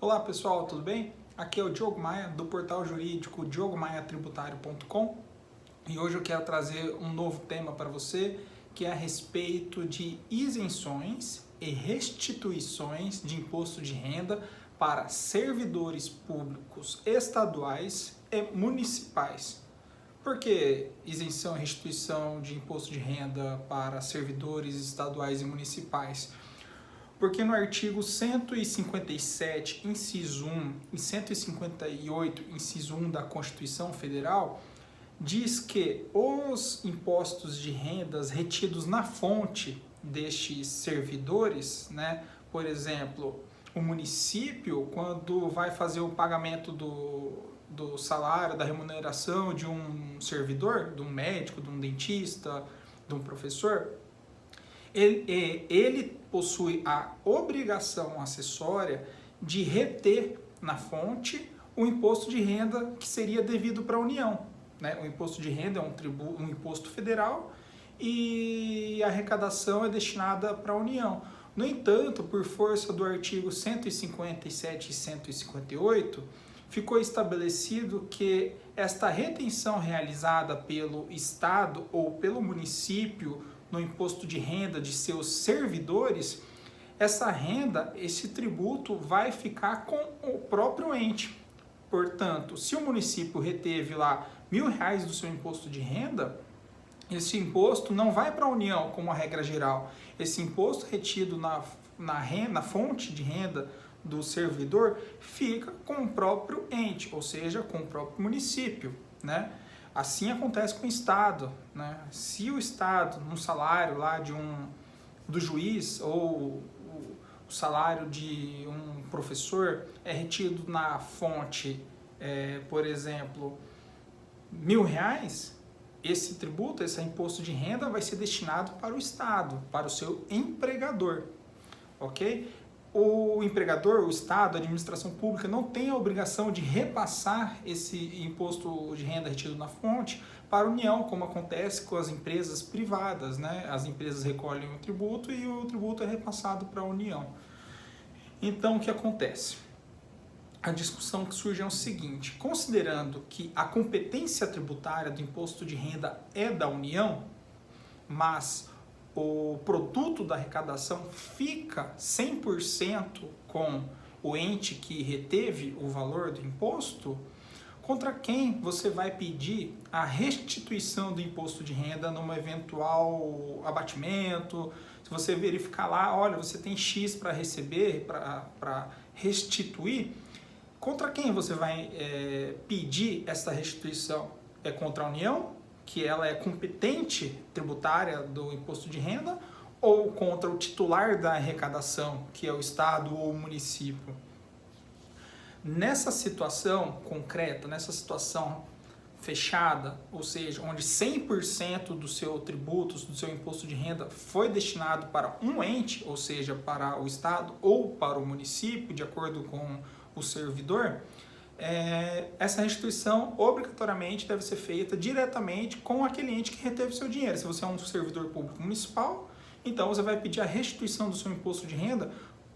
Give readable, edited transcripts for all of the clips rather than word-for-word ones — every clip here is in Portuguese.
Olá pessoal, tudo bem? Aqui é o Diogo Maia do portal jurídico diogomaiatributario.com e hoje eu quero trazer um novo tema para você que é a respeito de isenções e restituições de imposto de renda para servidores públicos estaduais e municipais. Por que isenção e restituição de imposto de renda para servidores estaduais e municipais? Porque no artigo 157, inciso 1 e 158, inciso 1 da Constituição Federal, diz que os impostos de rendas retidos na fonte destes servidores, né, por exemplo, o município, quando vai fazer o pagamento do salário, da remuneração de um servidor, de um médico, de um dentista, de um professor, ele possui a obrigação acessória de reter na fonte o imposto de renda que seria devido para a União. Né? O imposto de renda é um imposto federal e a arrecadação é destinada para a União. No entanto, por força do artigo 157 e 158, ficou estabelecido que esta retenção realizada pelo Estado ou pelo município no imposto de renda de seus servidores, essa renda, esse tributo vai ficar com o próprio ente. Portanto, se o município reteve lá R$1.000 do seu imposto de renda, esse imposto não vai para a União como a regra geral. Esse imposto retido na fonte de renda do servidor fica com o próprio ente, ou seja, com o próprio município, né? Assim acontece com o Estado, né? Se o Estado, no salário lá do juiz ou o salário de um professor é retido na fonte, por exemplo, R$1.000, esse tributo, esse imposto de renda vai ser destinado para o Estado, para o seu empregador, ok? O empregador, o Estado, a administração pública não tem a obrigação de repassar esse imposto de renda retido na fonte para a União, como acontece com as empresas privadas, né? As empresas recolhem o tributo e o tributo é repassado para a União. Então, o que acontece? A discussão que surge é o seguinte: considerando que a competência tributária do imposto de renda é da União, mas o produto da arrecadação fica 100% com o ente que reteve o valor do imposto, contra quem você vai pedir a restituição do imposto de renda num eventual abatimento? Se você verificar lá, olha, você tem X para receber, para restituir, contra quem você vai pedir essa restituição? É contra a União, que ela é competente tributária do imposto de renda, ou contra o titular da arrecadação, que é o Estado ou o município? Nessa situação concreta, nessa situação fechada, ou seja, onde 100% do seu tributo, do seu imposto de renda foi destinado para um ente, ou seja, para o Estado ou para o município, de acordo com o servidor, essa restituição obrigatoriamente deve ser feita diretamente com aquele ente que reteve seu dinheiro. Se você é um servidor público municipal, então você vai pedir a restituição do seu imposto de renda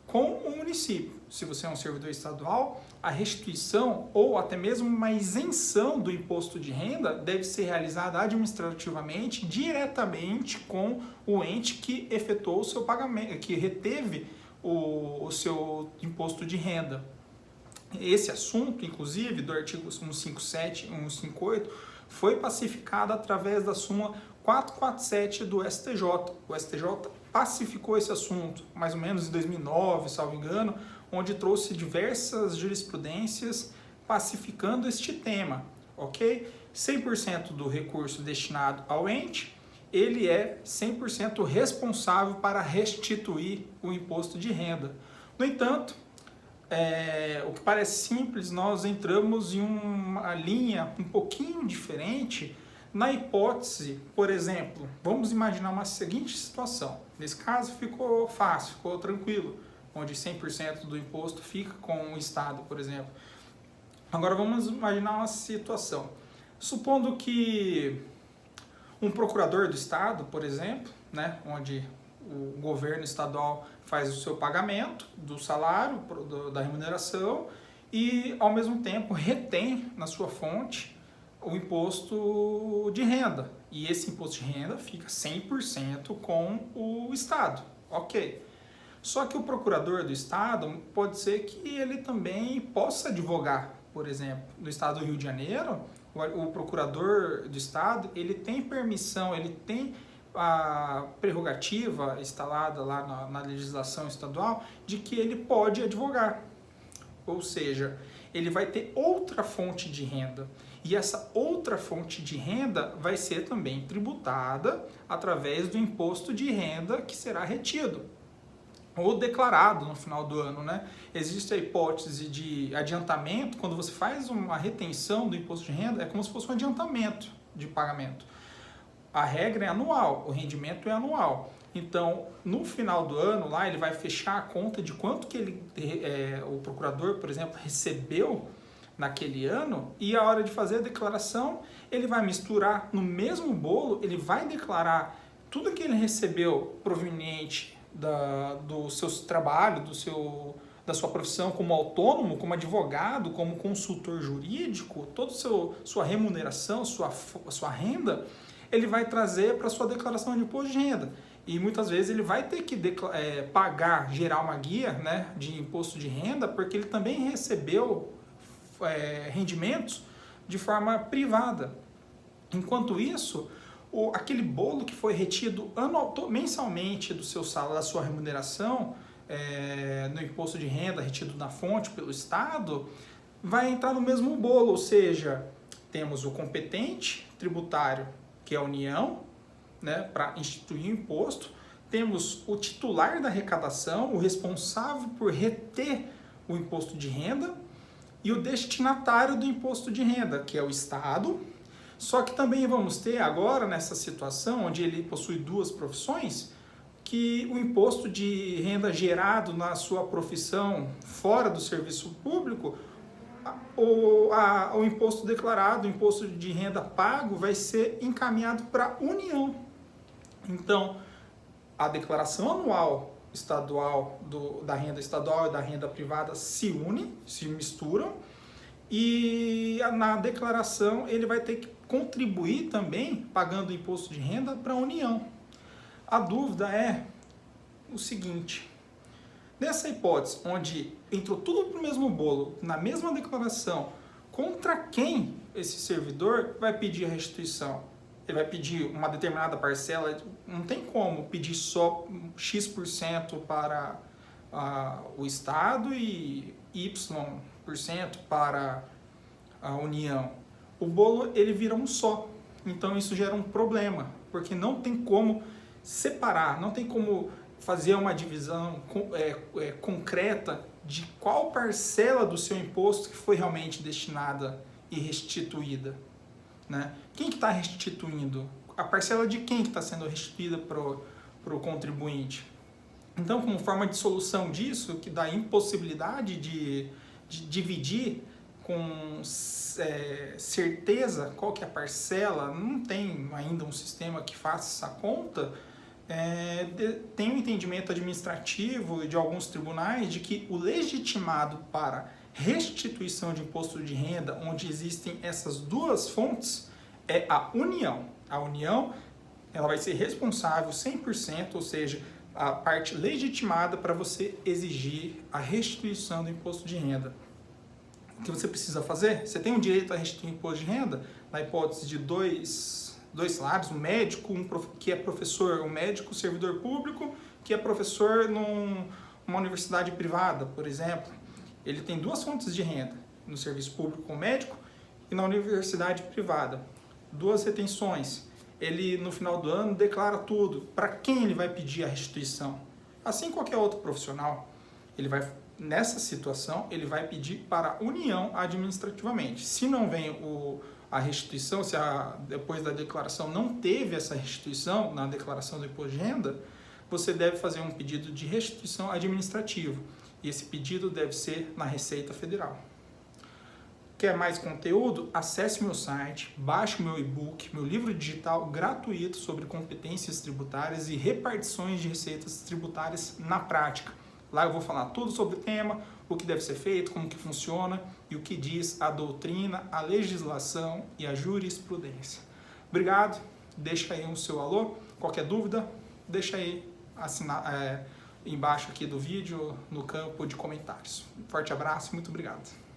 com o município. Se você é um servidor estadual, a restituição ou até mesmo uma isenção do imposto de renda deve ser realizada administrativamente diretamente com o ente que efetuou o seu pagamento, que reteve o seu imposto de renda. Esse assunto, inclusive, do artigo 157 e 158, foi pacificado através da súmula 447 do STJ. O STJ pacificou esse assunto, mais ou menos em 2009, salvo engano, onde trouxe diversas jurisprudências pacificando este tema, ok? 100% do recurso destinado ao ente, ele é 100% responsável para restituir o imposto de renda. No entanto, o que parece simples, nós entramos em uma linha um pouquinho diferente na hipótese, por exemplo, vamos imaginar uma seguinte situação. Nesse caso ficou fácil, ficou tranquilo, onde 100% do imposto fica com o Estado, por exemplo. Agora vamos imaginar uma situação. Supondo que um procurador do Estado, por exemplo, né, onde o governo estadual faz o seu pagamento do salário, da remuneração, e ao mesmo tempo retém na sua fonte o imposto de renda. E esse imposto de renda fica 100% com o Estado. Ok. Só que o procurador do Estado pode ser que ele também possa advogar, por exemplo, no Estado do Rio de Janeiro, o procurador do Estado, ele tem permissão, ele tem a prerrogativa instalada lá na legislação estadual de que ele pode advogar. Ou seja, ele vai ter outra fonte de renda. E essa outra fonte de renda vai ser também tributada através do imposto de renda que será retido ou declarado no final do ano, né? Existe a hipótese de adiantamento. Quando você faz uma retenção do imposto de renda, é como se fosse um adiantamento de pagamento. A regra é anual, o rendimento é anual. Então, no final do ano, lá ele vai fechar a conta de quanto que o procurador, por exemplo, recebeu naquele ano, e a hora de fazer a declaração, ele vai misturar no mesmo bolo, ele vai declarar tudo que ele recebeu proveniente do seu trabalho, da sua profissão como autônomo, como advogado, como consultor jurídico, toda a sua remuneração, sua renda, ele vai trazer para a sua declaração de imposto de renda. E muitas vezes ele vai ter que gerar uma guia, né, de imposto de renda, porque ele também recebeu rendimentos de forma privada. Enquanto isso, aquele bolo que foi retido mensalmente do seu salário, da sua remuneração, no imposto de renda retido na fonte pelo Estado, vai entrar no mesmo bolo, ou seja, temos o competente tributário, que é a União, né, para instituir o imposto, temos o titular da arrecadação, o responsável por reter o imposto de renda, e o destinatário do imposto de renda, que é o Estado. Só que também vamos ter agora, nessa situação, onde ele possui duas profissões, que o imposto de renda gerado na sua profissão fora do serviço público, o imposto declarado, o imposto de renda pago, vai ser encaminhado para a União. Então, a declaração anual estadual da renda estadual e da renda privada se unem, se misturam, e na declaração ele vai ter que contribuir também, pagando o imposto de renda, para a União. A dúvida é o seguinte: nessa hipótese, onde entrou tudo para o mesmo bolo, na mesma declaração, contra quem esse servidor vai pedir a restituição? Ele vai pedir uma determinada parcela, não tem como pedir só X% para o Estado e Y% para a União. O bolo ele vira um só, então isso gera um problema, porque não tem como separar, não tem como fazer uma divisão concreta de qual parcela do seu imposto que foi realmente destinada e restituída, né? Quem que está restituindo? A parcela de quem que está sendo restituída para o contribuinte? Então, como forma de solução disso, que dá impossibilidade de dividir com certeza qual que é a parcela, não tem ainda um sistema que faça essa conta, tem um entendimento administrativo de alguns tribunais de que o legitimado para restituição de imposto de renda, onde existem essas duas fontes, é a União. A União, ela vai ser responsável 100%, ou seja, a parte legitimada para você exigir a restituição do imposto de renda. O que você precisa fazer? Você tem o direito a restituir imposto de renda na hipótese de dois salários, um médico, que é professor, um médico servidor público que é professor numa universidade privada, por exemplo. Ele tem duas fontes de renda, no serviço público com médico e na universidade privada. Duas retenções. Ele, no final do ano, declara tudo. Para quem ele vai pedir a restituição? Assim qualquer outro profissional. Nessa situação, ele vai pedir para a União administrativamente. Se não vem a restituição, se depois da declaração não teve essa restituição na declaração do imposto de renda, você deve fazer um pedido de restituição administrativo. E esse pedido deve ser na Receita Federal. Quer mais conteúdo? Acesse meu site, baixe o meu e-book, meu livro digital gratuito sobre competências tributárias e repartições de receitas tributárias na prática. Lá eu vou falar tudo sobre o tema, o que deve ser feito, como que funciona e o que diz a doutrina, a legislação e a jurisprudência. Obrigado, deixa aí o seu alô, qualquer dúvida, deixa aí embaixo aqui do vídeo, no campo de comentários. Forte abraço, muito obrigado.